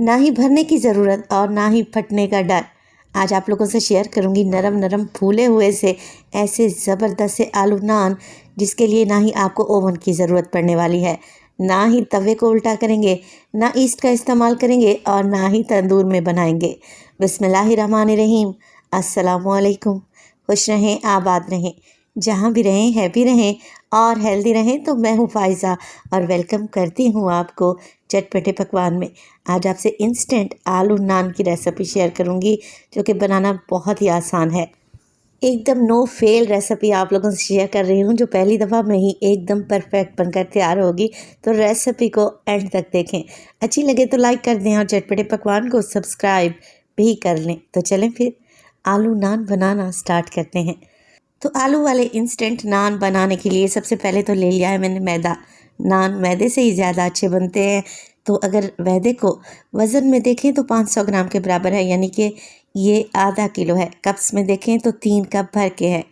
ना ही भरने की ज़रूरत और ना ही फटने का डर। आज आप लोगों से शेयर करूंगी नरम नरम फूले हुए से ऐसे ज़बरदस्त से आलू नान, जिसके लिए ना ही आपको ओवन की ज़रूरत पड़ने वाली है, ना ही तवे को उल्टा करेंगे, ना ईस्ट का इस्तेमाल करेंगे और ना ही तंदूर में बनाएंगे। बिस्मिल्लाहिर्रहमानिर्रहीम। अस्सलामुअलैकुम। खुश रहें, आबाद रहें, जहाँ भी रहें हैप्पी रहें और हेल्दी रहें। तो मैं हूँ फ़ायज़ा और वेलकम करती हूँ आपको चटपटे पकवान में। आज आपसे इंस्टेंट आलू नान की रेसिपी शेयर करूँगी, जो कि बनाना बहुत ही आसान है। एकदम नो फेल रेसिपी आप लोगों से शेयर कर रही हूँ, जो पहली दफ़ा में ही एकदम परफेक्ट बनकर तैयार होगी। तो रेसिपी को एंड तक देखें, अच्छी लगे तो लाइक कर दें और चटपटे पकवान को सब्सक्राइब भी कर लें। तो चलें फिर आलू नान बनाना स्टार्ट करते हैं। तो आलू वाले इंस्टेंट नान बनाने के लिए सबसे पहले तो ले लिया है मैंने मैदा। नान मैदे से ही ज़्यादा अच्छे बनते हैं। तो अगर मैदे को वज़न में देखें तो 500 ग्राम के बराबर है, यानी कि ये आधा किलो है। कप्स में देखें तो 3 कप भर के है।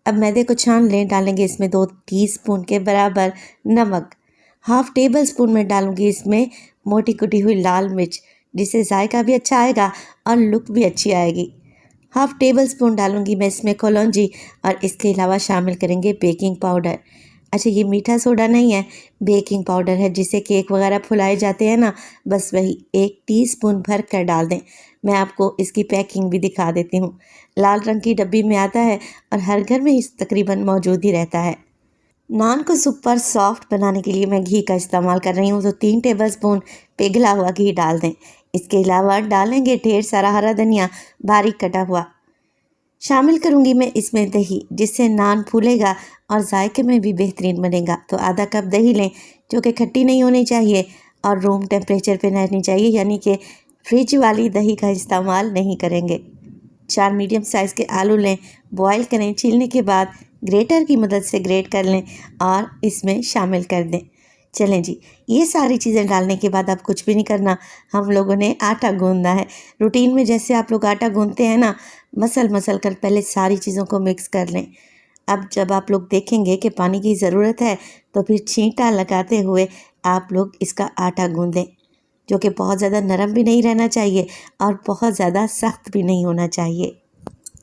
अब मैदे को छान लें। डालेंगे इसमें 2 टीस्पून के बराबर नमक। हाफ़ टेबल स्पून में डालूंगी इसमें मोटी कुटी हुई लाल मिर्च, जिससे जायका भी अच्छा आएगा और लुक भी अच्छी आएगी। हाफ़ टेबल स्पून डालूंगी मैं इसमें कलौंजी और इसके अलावा शामिल करेंगे बेकिंग पाउडर। अच्छा, ये मीठा सोडा नहीं है, बेकिंग पाउडर है, जिससे केक वगैरह फुलाए जाते हैं ना, बस वही 1 टीस्पून भर कर डाल दें। मैं आपको इसकी पैकिंग भी दिखा देती हूँ। लाल रंग की डब्बी में आता है और हर घर में इस तकरीबन मौजूद ही रहता है। नान को सुपर सॉफ्ट बनाने के लिए मैं घी का इस्तेमाल कर रही हूँ, तो 3 टेबलस्पून पिघला हुआ घी डाल दें। इसके अलावा डालेंगे ढेर सारा हरा धनिया बारीक कटा हुआ। शामिल करूँगी मैं इसमें दही, जिससे नान फूलेगा और जायके में भी बेहतरीन बनेगा। तो आधा कप दही लें, जो कि खट्टी नहीं होनी चाहिए और रूम टेम्परेचर पे रहनी चाहिए, यानी कि फ्रिज वाली दही का इस्तेमाल नहीं करेंगे। 4 मीडियम साइज़ के आलू लें, बॉईल करें, छीलने के बाद ग्रेटर की मदद से ग्रेट कर लें और इसमें शामिल कर दें। चलें जी, ये सारी चीज़ें डालने के बाद अब कुछ भी नहीं करना, हम लोगों ने आटा गूंदना है। रूटीन में जैसे आप लोग आटा गूंदते हैं ना, मसल मसल कर पहले सारी चीज़ों को मिक्स कर लें। अब जब आप लोग देखेंगे कि पानी की ज़रूरत है, तो फिर छींटा लगाते हुए आप लोग इसका आटा गूंदें, जो कि बहुत ज़्यादा नरम भी नहीं रहना चाहिए और बहुत ज़्यादा सख्त भी नहीं होना चाहिए।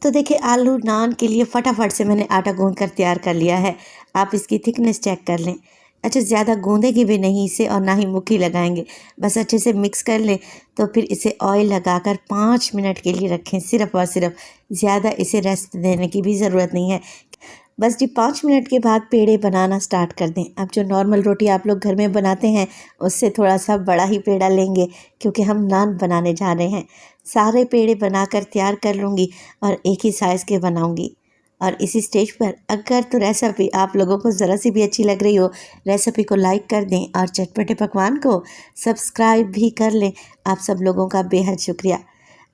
तो देखिए, आलू नान के लिए फटाफट से मैंने आटा गूंद कर तैयार कर लिया है। आप इसकी थिकनेस चेक कर लें। अच्छा, ज़्यादा गूंदेंगे भी नहीं इसे और ना ही मुट्ठी लगाएंगे, बस अच्छे से मिक्स कर लें। तो फिर इसे ऑयल लगाकर 5 मिनट के लिए रखें, सिर्फ़ और सिर्फ। ज़्यादा इसे रेस्ट देने की भी ज़रूरत नहीं है। बस जी 5 मिनट के बाद पेड़े बनाना स्टार्ट कर दें। अब जो नॉर्मल रोटी आप लोग घर में बनाते हैं, उससे थोड़ा सा बड़ा ही पेड़ा लेंगे, क्योंकि हम नान बनाने जा रहे हैं। सारे पेड़े बनाकर तैयार कर लूँगी और एक ही साइज़ के बनाऊँगी। और इसी स्टेज पर अगर तो रेसिपी आप लोगों को ज़रा सी भी अच्छी लग रही हो, रेसिपी को लाइक कर दें और चटपटे पकवान को सब्सक्राइब भी कर लें। आप सब लोगों का बेहद शुक्रिया।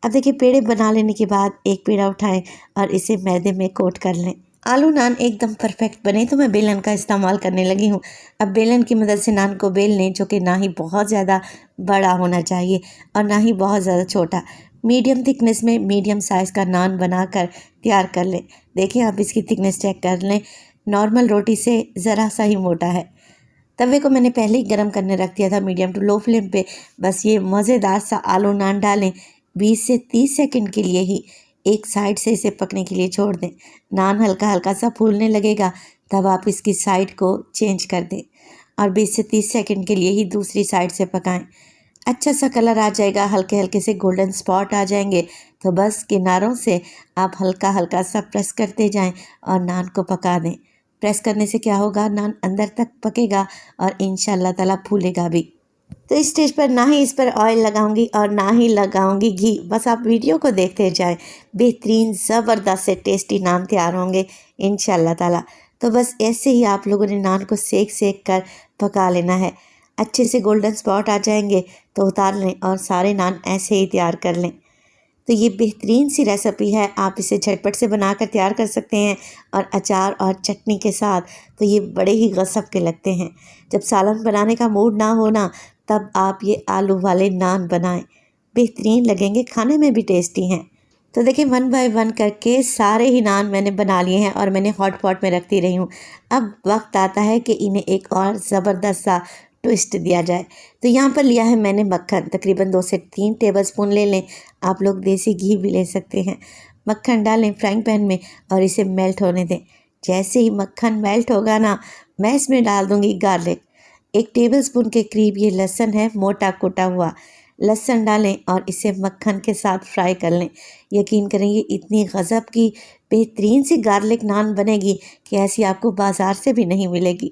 अब देखिए, पेड़े बना लेने के बाद एक पेड़ा उठाएं और इसे मैदे में कोट कर लें। आलू नान एकदम परफेक्ट बने तो मैं बेलन का इस्तेमाल करने लगी हूँ। अब बेलन की मदद से नान को बेल लें, जो कि ना ही बहुत ज़्यादा बड़ा होना चाहिए और ना ही बहुत ज़्यादा छोटा। मीडियम थिकनेस में मीडियम साइज़ का नान बनाकर तैयार कर लें। देखिए, आप इसकी थिकनेस चेक कर लें, नॉर्मल रोटी से ज़रा सा ही मोटा है। तवे को मैंने पहले ही गर्म करने रख दिया था मीडियम टू लो फ्लेम पे। बस ये मज़ेदार सा आलू नान डालें, 20 से 30 सेकंड के लिए ही एक साइड से इसे पकने के लिए छोड़ दें। नान हल्का हल्का सा फूलने लगेगा, तब आप इसकी साइड को चेंज कर दें और 20 से 30 सेकंड के लिए ही दूसरी साइड से पकाएं। अच्छा सा कलर आ जाएगा, हल्के हल्के से गोल्डन स्पॉट आ जाएंगे, तो बस किनारों से आप हल्का हल्का सा प्रेस करते जाएं और नान को पका दें। प्रेस करने से क्या होगा, नान अंदर तक पकेगा और इंशाल्लाह ताला फूलेगा भी। तो इस स्टेज पर ना ही इस पर ऑयल लगाऊंगी और ना ही लगाऊंगी घी, बस आप वीडियो को देखते जाएं। बेहतरीन ज़बरदस्त से टेस्टी नान तैयार होंगे इंशाल्लाह ताला। तो बस ऐसे ही आप लोगों ने नान को सेक सेक कर पका लेना है। अच्छे से गोल्डन स्पॉट आ जाएंगे तो उतार लें और सारे नान ऐसे ही तैयार कर लें। तो ये बेहतरीन सी रेसिपी है, आप इसे झटपट से बनाकर तैयार कर सकते हैं और अचार और चटनी के साथ। तो ये बड़े ही गज़ब के लगते हैं। जब सालन बनाने का मूड ना हो ना, तब आप ये आलू वाले नान बनाएं, बेहतरीन लगेंगे, खाने में भी टेस्टी हैं। तो देखिए, 1 बाय 1 करके सारे ही नान मैंने बना लिए हैं और मैंने हॉट पॉट में रखती रही हूँ। अब वक्त आता है कि इन्हें एक और ज़बरदस्त सा ट्विस्ट दिया जाए। तो यहाँ पर लिया है मैंने मक्खन, तकरीबन 2 से 3 टेबलस्पून ले लें। आप लोग देसी घी भी ले सकते हैं। मक्खन डालें फ्राइंग पैन में और इसे मेल्ट होने दें। जैसे ही मक्खन मेल्ट होगा ना, मैं इसमें डाल दूँगी गार्लिक। 1 टेबलस्पून के करीब ये लहसुन है, मोटा कुटा हुआ। लहसुन डालें और इसे मक्खन के साथ फ्राई कर लें। यकीन करें ये इतनी गज़ब की बेहतरीन सी गार्लिक नान बनेगी कि ऐसी आपको बाज़ार से भी नहीं मिलेगी।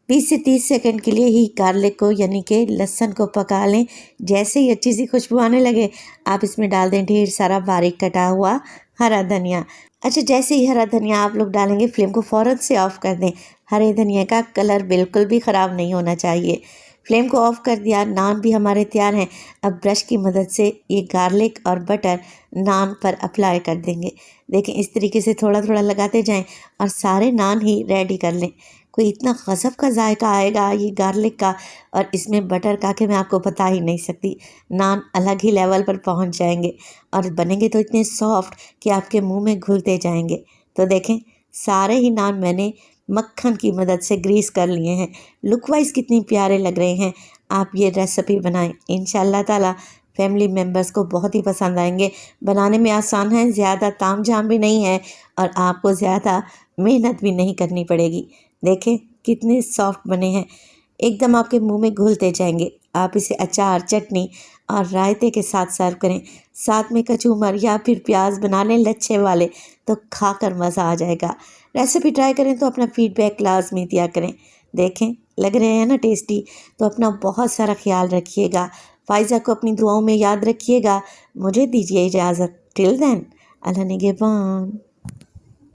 20 से 30 सेकंड के लिए ही गार्लिक को यानी कि लहसुन को पका लें। जैसे ही अच्छी सी खुशबू आने लगे, आप इसमें डाल दें ढेर सारा बारीक कटा हुआ हरा धनिया। अच्छा, जैसे ही हरा धनिया आप लोग डालेंगे, फ्लेम को फ़ौरन से ऑफ़ कर दें। हरे धनिया का कलर बिल्कुल भी ख़राब नहीं होना चाहिए। फ्लेम को ऑफ़ कर दिया, नान भी हमारे तैयार हैं। अब ब्रश की मदद से ये गार्लिक और बटर नान पर अप्लाई कर देंगे। देखें, इस तरीके से थोड़ा थोड़ा लगाते जाएं और सारे नान ही रेडी कर लें। कोई इतना गज़ब का जायका आएगा ये गार्लिक का और इसमें बटर का कि मैं आपको बता ही नहीं सकती। नान अलग ही लेवल पर पहुंच जाएंगे और बनेंगे तो इतने सॉफ्ट कि आपके मुंह में घुलते जाएंगे। तो देखें, सारे ही नान मैंने मक्खन की मदद से ग्रीस कर लिए हैं। लुक वाइज कितनी प्यारे लग रहे हैं। आप ये रेसिपी बनाएं, इंशाल्लाह ताला फैमिली मेम्बर्स को बहुत ही पसंद आएंगे। बनाने में आसान है, ज़्यादा तामझाम भी नहीं है और आपको ज़्यादा मेहनत भी नहीं करनी पड़ेगी। देखें कितने सॉफ्ट बने हैं, एकदम आपके मुंह में घुलते जाएंगे। आप इसे अचार, चटनी और रायते के साथ सर्व करें। साथ में कचूमर या फिर प्याज बना लें लच्छे वाले, तो खाकर मज़ा आ जाएगा। रेसिपी ट्राई करें तो अपना फीडबैक लाजमी दिया करें। देखें, लग रहे हैं ना टेस्टी। तो अपना बहुत सारा ख्याल रखिएगा। फ़ाइज़ा को अपनी दुआओं में याद रखिएगा। मुझे दीजिए इजाज़त। टिल देन, अल्लाह निगहबान।